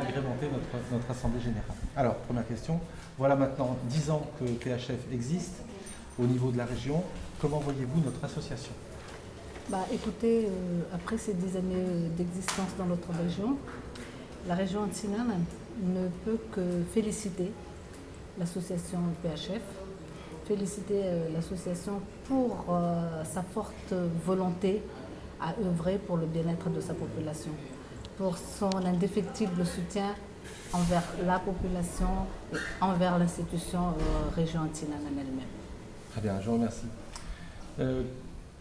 agrémenter notre Assemblée Générale. Alors, première question. Voilà maintenant 10 ans que PHF existe au niveau de la région. Comment voyez-vous notre association? Écoutez, après ces 10 années d'existence dans notre région, la région Antinane ne peut que féliciter l'association PHF, féliciter l'association pour sa forte volonté à œuvrer pour le bien-être de sa population, pour son indéfectible soutien envers la population et envers l'institution région Antinane en elle-même. Très bien, je vous remercie.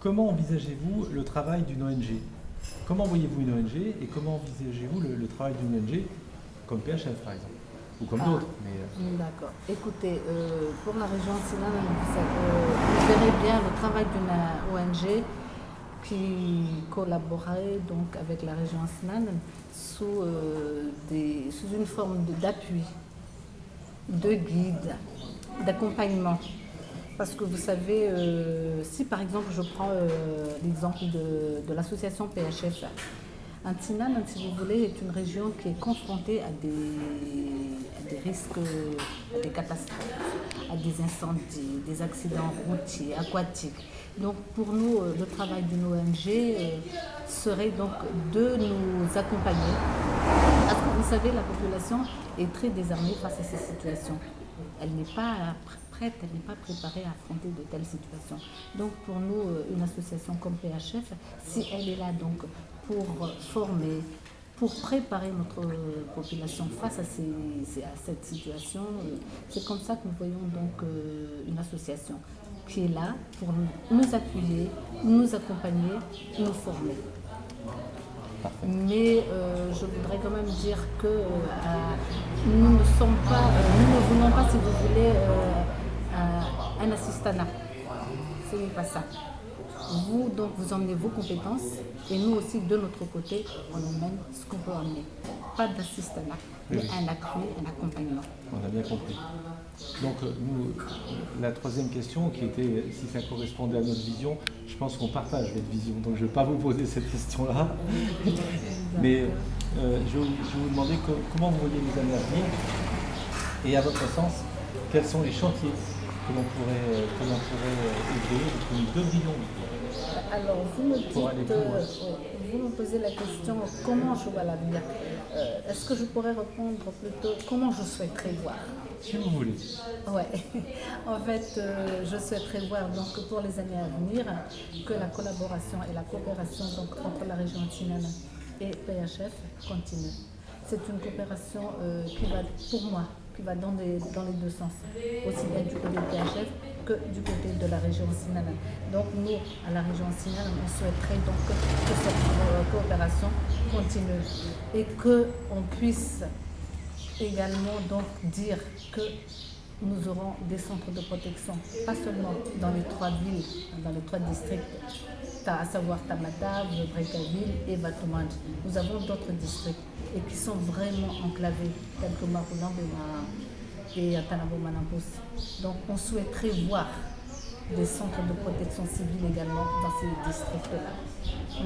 Comment envisagez-vous le travail d'une ONG? Comment voyez-vous une ONG et comment envisagez-vous le travail d'une ONG comme PHF par exemple? Ou comme d'autres. D'accord. Écoutez, pour la région Antinane, vous verrez bien le travail d'une ONG qui collaborait donc avec la région Antinane sous une forme d'appui, de guide, d'accompagnement. Parce que vous savez, si par exemple je prends l'exemple de l'association PHF, Antinane, si vous voulez, est une région qui est confrontée à des risques, à des catastrophes, à des incendies, des accidents routiers, aquatiques. Donc pour nous, le travail d'une ONG serait donc de nous accompagner. Parce que vous savez, la population est très désarmée face à ces situations. Elle n'est pas prête, elle n'est pas préparée à affronter de telles situations. Donc pour nous, une association comme PHF, si elle est là donc pour former, pour préparer notre population face à cette situation, c'est comme ça que nous voyons donc une association qui est là pour nous appuyer, nous accompagner, nous former. Mais je voudrais quand même dire que nous ne voulons pas, si vous voulez, un assistanat. Ce n'est pas ça. Vous, donc, vous emmenez vos compétences et nous aussi, de notre côté, on emmène ce qu'on peut emmener. Pas d'assistanat, mais un appui, un accompagnement. On a bien compris. Donc, nous, la troisième question, qui était si ça correspondait à notre vision, je pense qu'on partage votre vision. Donc, je ne vais pas vous poser cette question-là. Mais je vais vous demander comment vous voyez les années à venir et, à votre sens, quels sont les chantiers que l'on pourrait ouvrir et que nous devrions ouvrir. Alors, vous me posez la question comment je vois l'avenir. Est-ce que je pourrais répondre plutôt comment je souhaiterais voir? Si vous voulez. Ouais. En fait, je souhaiterais voir donc pour les années à venir que la collaboration et la coopération donc, entre la région Antinane et PHF continue. C'est une coopération qui va, pour moi, qui va dans les deux sens, aussi bien du côté de PHF que du côté de la région Antinane. Donc nous, à la région Antinane, on souhaiterait donc que cette coopération continue et qu'on puisse également donc dire que nous aurons des centres de protection, pas seulement dans les 3 villes, dans les 3 districts, à savoir Tamatave, Brekaville et Batoumandj. Nous avons d'autres districts et qui sont vraiment enclavés, tels que Maroulamb et Tanabo Manampous. Donc on souhaiterait voir des centres de protection civile également dans ces districts-là,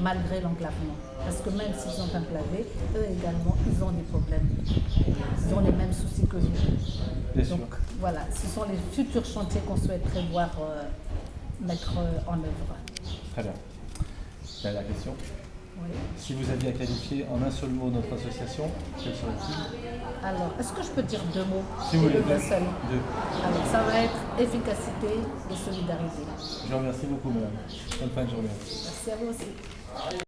malgré l'enclavement. Parce que même s'ils sont enclavés, eux également, ils ont des problèmes. Ils ont les mêmes soucis que nous. Donc voilà, ce sont les futurs chantiers qu'on souhaiterait voir mettre en œuvre. Très bien. Dernière question. Oui. Si vous aviez à qualifier en un seul mot notre association, quel serait-il? Alors, est-ce que je peux dire 2 mots? Si vous voulez. D'un seul. Deux. Alors, ça va être efficacité et solidarité. Je vous remercie beaucoup, madame. Bonne fin de journée. Merci à vous aussi.